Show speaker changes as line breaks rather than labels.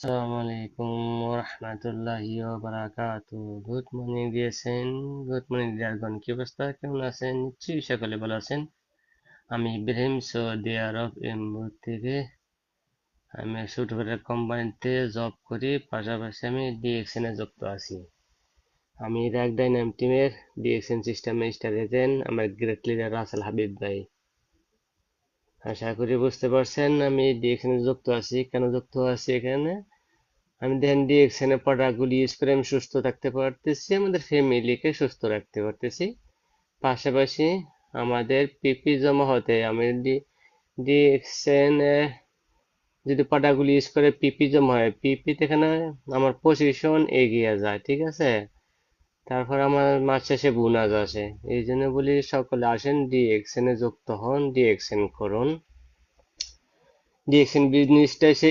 আসসালামু আলাইকুম ওরহমতুল্লাহি ওয়াবারাকাতুহু। গুড মর্নিং দিয়েছেন, গুড মর্নিং দিয়ারগণ, কি অবস্থা, কেমন আছেন? নিশ্চয়ই সকলে ভালো আছেন। আমি ইব্রাহিম, সৌদি আরব এমবু থেকে। আমি সফটওয়্যার কোম্পানিতে জব করি, পাশাপাশি আমি ডিএক্সএন এ যুক্ত আছি। আমি র্যাক ডাইনাম টিমের ডিএক্সএন সিস্টেমে স্টার এজেন্ট, আমার গ্রেট লিডার রাসেল হাবিব ভাই। আশা করি বুঝতে পারছেন আমি ডিএক্সএন এ যুক্ত আছি, কেন যুক্ত আছি এখানে। আমি দেখেন ডিএক্সএন এর প্রোডাক্টগুলি ইউজ করে আমি সুস্থ থাকতে পারতেছি, আমাদের ফ্যামিলিকে সুস্থ রাখতে পারতেছি। পাশাপাশি আমাদের পিপি জমা হতে আমি ডিএক্সএন যদি প্রোডাক্টগুলি ইউজ করে পিপি জমা হয়, পিপি এখানে আমার পজিশন এগিয়ে যায়, ঠিক আছে। তারপর আমার মাস শেষে বোনাস আসে। এই জন্য বলি সকলে আসেন ডিএক্সএন এ যুক্ত হন, ডিএক্সএন করুন। ডিএক্সএন বিজনেসটা